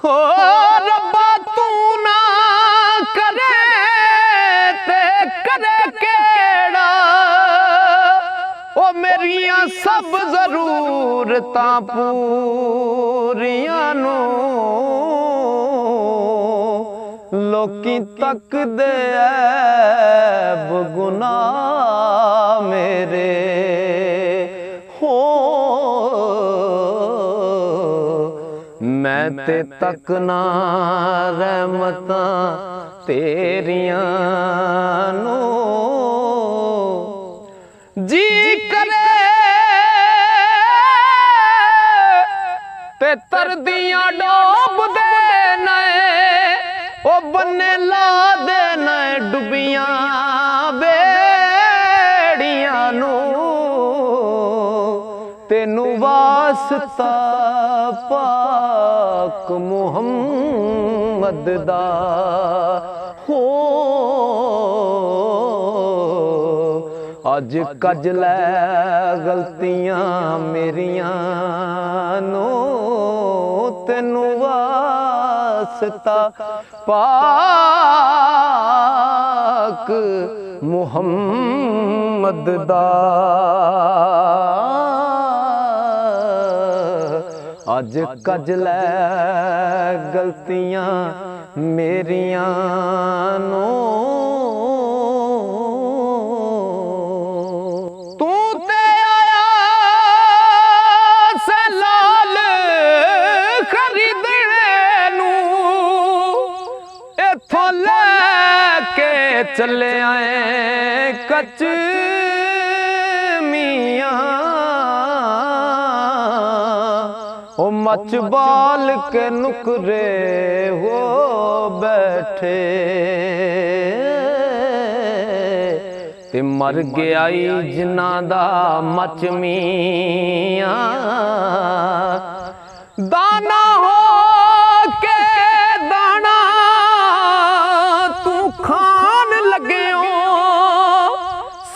हो रब्बा तू ना करे ते करे केड़ा ओ मेरिया सब जरूरतां पूरियां नो लोकी तक दे ऐब गुनाह मेरे हो मैं ते तकना रहमतां तेरियां नो जी करे ते तरदियां डोब दे ओ बन्ने ला दे नए डुबियां बेड़ियां नू तेनू वास्ता पाक मुहम्मद दा हो अज कज लै गलतियां मेरियां नो तेनू वास्ता पाक मुहम्मद दा अज कज लै गलतियां मेरियां नो तू ते आया से लाल खरीदने नू इथों लैके चले आए कच मियां ओ मच बाल के नुकरे हो बैठे ते मर गया जिन्ना दा मच मियां दाना हो के दाना तू खान लगे हो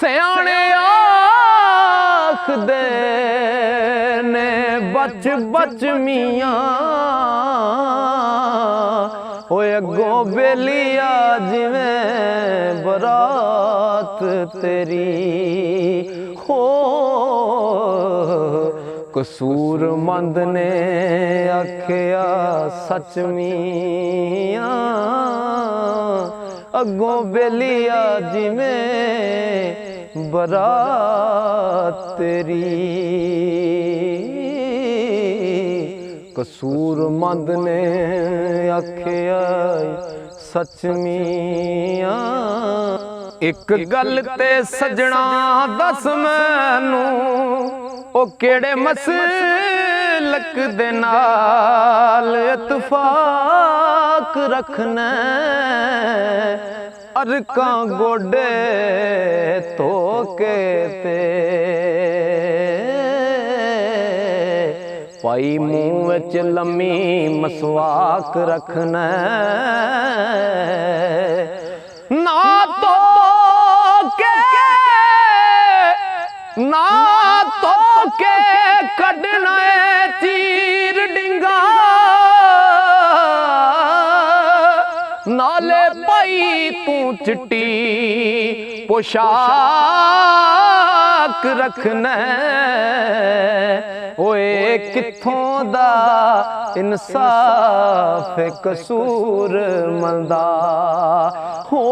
सियाने आख दे ने बच बच मियां होए अगों बेलिया जिवें बरात तेरी हो कसूर मंद ने आखिया सच मियां अगों बेलिया जिवें बरात तेरी कसूर मंद ने आखिया सच मियां एक गल ते सजना दस मैनू ओ केड़े मसलक दे नाल इतफाक रखना अरकां गोडे तो के ते पाई मुँह विच लम्मी मसवाक रखना ना तो के कढना चीर डिंगा नाले पाई तू चिट्टी पोशाक रखना ओए किथों दा इंसाफ कसूर मंदा हो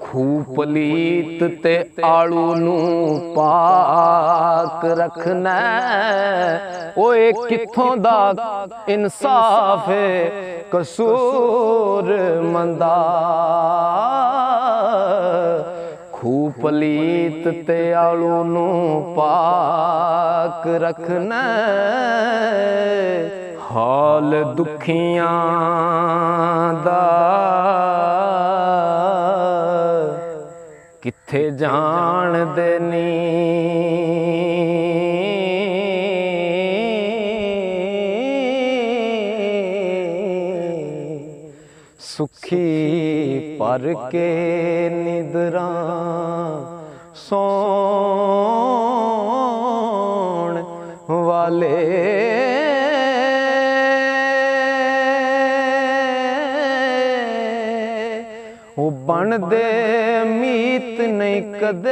खूह पलीत ते आड़ू नू पाक रखना ओए किथों दा इंसाफ कसूर मंदा खूह पलीत ते आड़ू नू पाक रखना हाल दुखियां दा किथे जान देनी सुखी पर के निदरा सौण वाले ਉਹ ਬਣਦੇ ਮੀਤ ਨਹੀਂ ਕਦੇ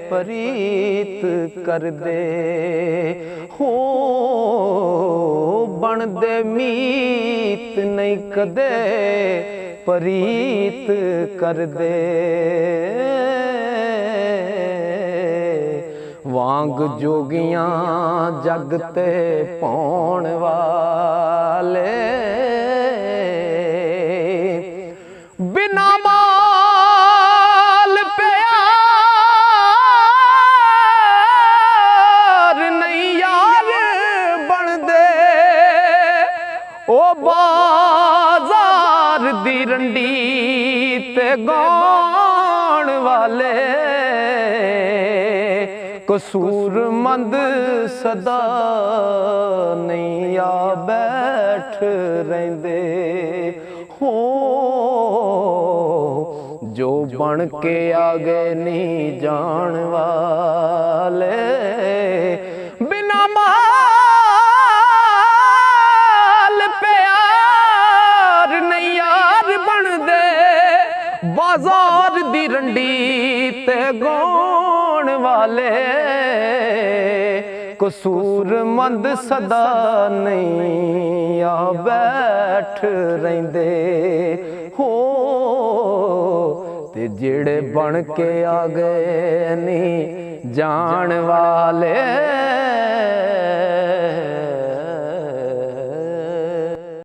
ਪ੍ਰੀਤ ਕਰਦੇ ਹੋ ਬਣਦੇ ਮੀਤ ਨਹੀਂ ਕਦੇ ਪ੍ਰੀਤ ਕਰਦੇ ਵਾਂਗ ਜੋਗੀਆਂ ਜਗ ਤੇ ਪਾਉਣ ਵਾਲੇ बिना माल प्यार नहीं यार बनदे ओ बाजार दी रंडी ते गाण वाले कसूरमंद सदा नहीं आ बैठ रहिंदे हो जो बन के आगे नहीं जान वाले बिना माल प्यार नहीं यार बन दे बाजार दी रंडी ते गौण वाले कसूरमंद सदा नहीं आ बैठ रहिंदे हो ते जेड़े बन के आ गए नहीं जान वाले